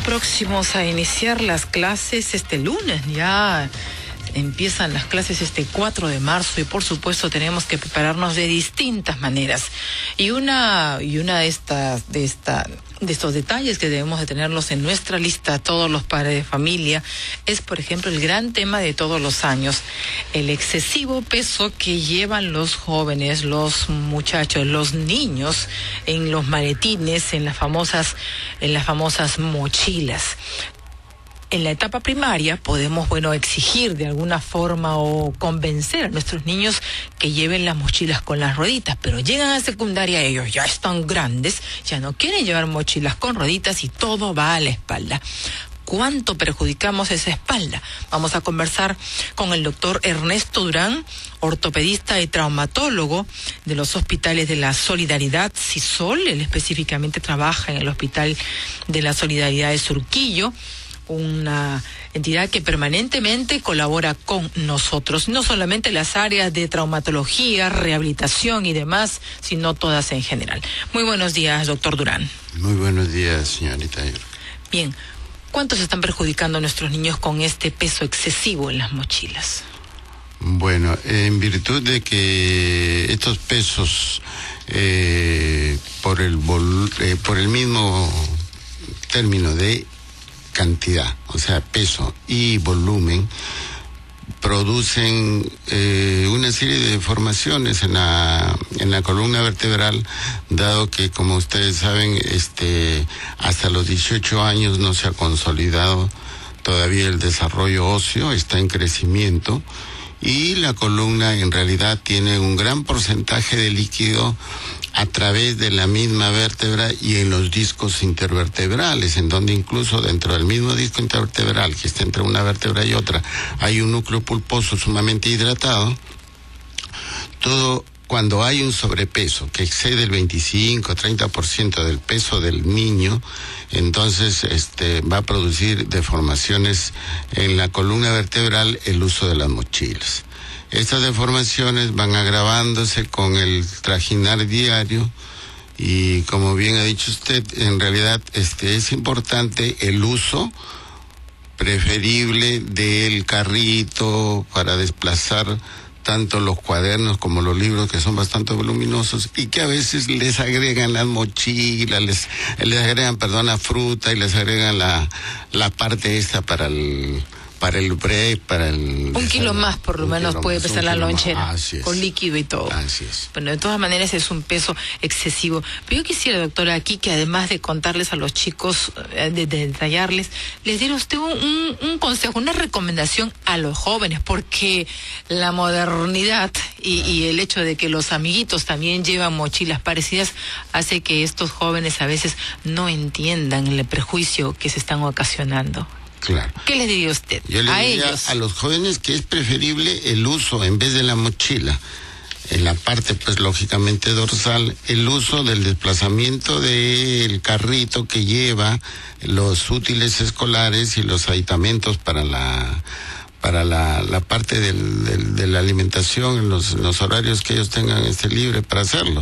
Próximos a iniciar las clases este lunes, ya empiezan las clases este 4 de marzo y por supuesto tenemos que prepararnos de distintas maneras. Y una de estos detalles que debemos de tenerlos en nuestra lista todos los padres de familia es, por ejemplo, el gran tema de todos los años, el excesivo peso que llevan los jóvenes, los muchachos, los niños en los maletines, en las famosas mochilas. En la etapa primaria podemos, exigir de alguna forma o convencer a nuestros niños que lleven las mochilas con las rueditas, pero llegan a secundaria, ellos ya están grandes, ya no quieren llevar mochilas con rueditas y todo va a la espalda. ¿Cuánto perjudicamos esa espalda? Vamos a conversar con el doctor Ernesto Durán, ortopedista y traumatólogo de los hospitales de la Solidaridad SISOL. Él específicamente trabaja en el Hospital de la Solidaridad de Surquillo, una entidad que permanentemente colabora con nosotros, no solamente las áreas de traumatología, rehabilitación y demás, sino todas en general. Muy buenos días, doctor Durán. Muy buenos días, señorita. Bien, ¿cuánto se están perjudicando a nuestros niños con este peso excesivo en las mochilas? Bueno, en virtud de que estos pesos, por el mismo término de cantidad, o sea, peso y volumen, producen una serie de deformaciones en la columna vertebral, dado que, como ustedes saben, hasta los 18 años no se ha consolidado todavía el desarrollo óseo, está en crecimiento, y la columna en realidad tiene un gran porcentaje de líquido a través de la misma vértebra y en los discos intervertebrales, en donde incluso dentro del mismo disco intervertebral, que está entre una vértebra y otra, hay un núcleo pulposo sumamente hidratado. Cuando hay un sobrepeso que excede el 25-30% del peso del niño, entonces va a producir deformaciones en la columna vertebral el uso de las mochilas. Estas deformaciones van agravándose con el trajinar diario y, como bien ha dicho usted, en realidad es importante el uso preferible del carrito para desplazar tanto los cuadernos como los libros, que son bastante voluminosos y que a veces les agregan las mochilas, les agregan, la fruta, y les agregan la parte esta para el break, un kilo más por lo menos puede pesar la lonchera, con líquido y todo. Así es. Bueno, de todas maneras es un peso excesivo. Pero yo quisiera, doctora, aquí que además de contarles a los chicos, de detallarles, les diera usted un consejo, una recomendación a los jóvenes, porque la modernidad y el hecho de que los amiguitos también llevan mochilas parecidas hace que estos jóvenes a veces no entiendan el perjuicio que se están ocasionando. Claro. ¿Qué les diría usted? Yo les diría a los jóvenes que es preferible el uso, en vez de la mochila, en la parte, lógicamente dorsal, el uso del desplazamiento del carrito que lleva los útiles escolares y los aditamentos para la parte de la alimentación en los horarios que ellos tengan libre para hacerlo,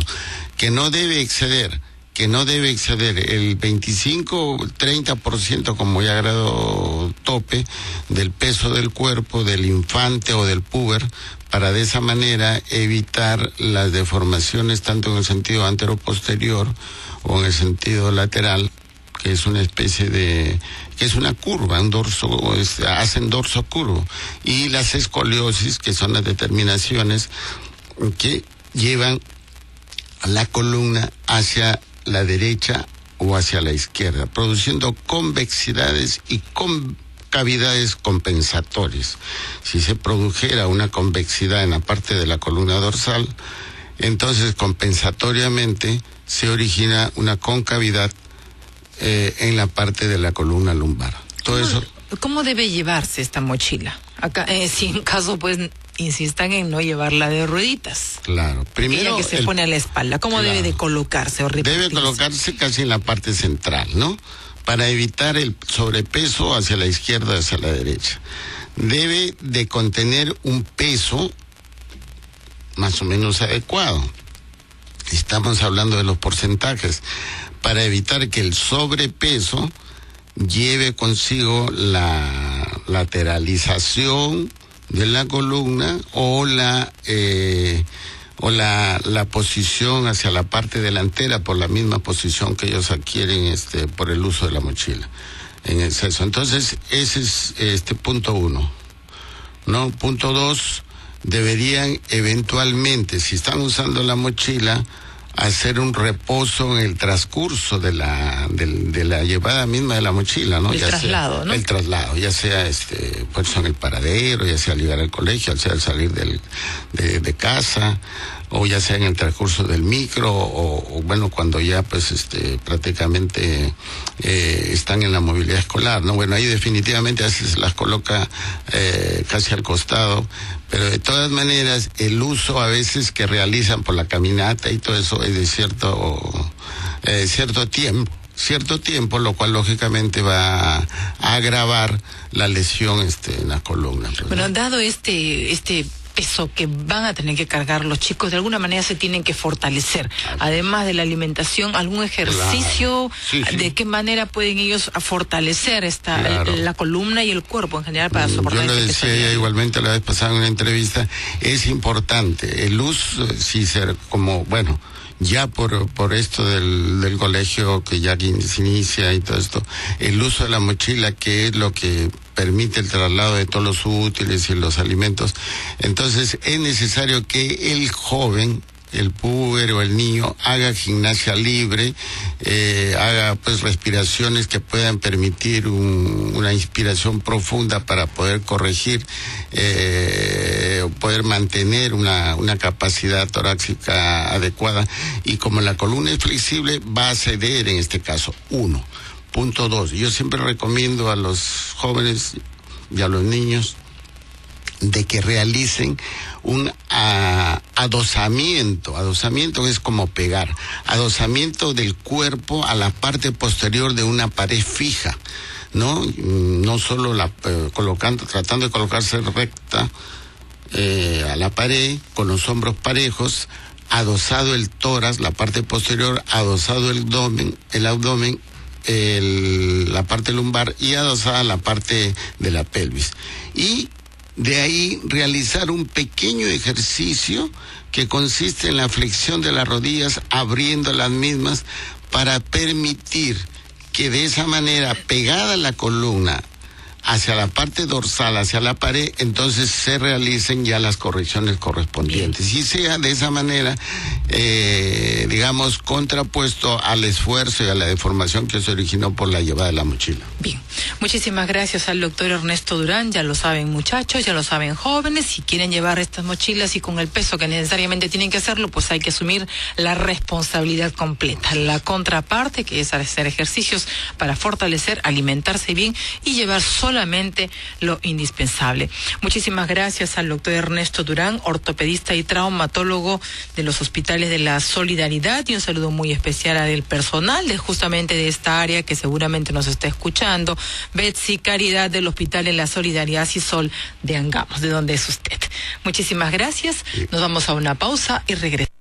que no debe exceder el 25-30% como ya grado tope del peso del cuerpo del infante o del puber, para de esa manera evitar las deformaciones tanto en el sentido antero-posterior o en el sentido lateral, que es una especie que es una curva, hacen dorso curvo, y las escoliosis, que son las determinaciones que llevan a la columna hacia la derecha o hacia la izquierda, produciendo convexidades y concavidades compensatorias. Si se produjera una convexidad en la parte de la columna dorsal, entonces compensatoriamente se origina una concavidad en la parte de la columna lumbar. ¿Cómo debe llevarse esta mochila? Acá, si en caso insistan en no llevarla de rueditas. Claro. Primero, que se pone a la espalda. ¿Cómo debe de colocarse o repartirse? Debe colocarse casi en la parte central, ¿no? Para evitar el sobrepeso hacia la izquierda o hacia la derecha. Debe de contener un peso más o menos adecuado. Estamos hablando de los porcentajes. Para evitar que el sobrepeso lleve consigo la lateralización de la columna o la posición hacia la parte delantera por la misma posición que ellos adquieren por el uso de la mochila en exceso. Entonces, ese es punto 1, ¿no? Punto 2, deberían eventualmente, si están usando la mochila, hacer un reposo en el transcurso de la llevada misma de la mochila, ¿no? El traslado, ¿no? El traslado, ya sea pues en el paradero, ya sea al llegar al colegio, ya sea al salir de casa, o ya sea en el transcurso del micro, o bueno, cuando ya pues prácticamente están en la movilidad escolar, ¿no? Bueno, ahí definitivamente a veces las coloca casi al costado, pero de todas maneras el uso a veces que realizan por la caminata y todo eso es de cierto tiempo, lo cual lógicamente va a agravar la lesión en la columna. Bueno, dado este peso que van a tener que cargar los chicos, de alguna manera se tienen que fortalecer. Además de la alimentación, algún ejercicio, claro. Sí. ¿De qué manera pueden ellos fortalecer la columna y el cuerpo en general para soportar? Yo lo decía ya igualmente la vez pasada en una entrevista, es importante el uso, ya por esto del colegio que ya se inicia y todo esto, el uso de la mochila, que es lo que permite el traslado de todos los útiles y los alimentos. Entonces es necesario que el joven, el puber o el niño, haga gimnasia libre, haga pues respiraciones que puedan permitir una inspiración profunda para poder corregir, poder mantener una capacidad torácica adecuada, y como la columna es flexible va a ceder en este caso. 1. Punto 2, yo siempre recomiendo a los jóvenes y a los niños de que realicen un adosamiento. Adosamiento es como pegar. Adosamiento del cuerpo a la parte posterior de una pared fija, ¿no? No solo tratando de colocarse recta a la pared, con los hombros parejos, adosado el tórax, la parte posterior, adosado el abdomen, la parte lumbar, y adosada la parte de la pelvis. Y de ahí realizar un pequeño ejercicio que consiste en la flexión de las rodillas, abriendo las mismas, para permitir que de esa manera, pegada la columna hacia la parte dorsal, hacia la pared, entonces se realicen ya las correcciones correspondientes. Y sea de esa manera, contrapuesto al esfuerzo y a la deformación que se originó por la llevada de la mochila. Bien, muchísimas gracias al doctor Ernesto Durán. Ya lo saben, muchachos, ya lo saben, jóvenes, si quieren llevar estas mochilas y con el peso que necesariamente tienen que hacerlo, pues hay que asumir la responsabilidad completa. La contraparte, que es hacer ejercicios para fortalecer, alimentarse bien y llevar solamente lo indispensable. Muchísimas gracias al doctor Ernesto Durán, ortopedista y traumatólogo de los hospitales de la Solidaridad, y un saludo muy especial al personal justamente de esta área que seguramente nos está escuchando, Betsy Caridad del Hospital de la Solidaridad Sisol de Angamos, de donde es usted. Muchísimas gracias, nos vamos a una pausa y regresamos.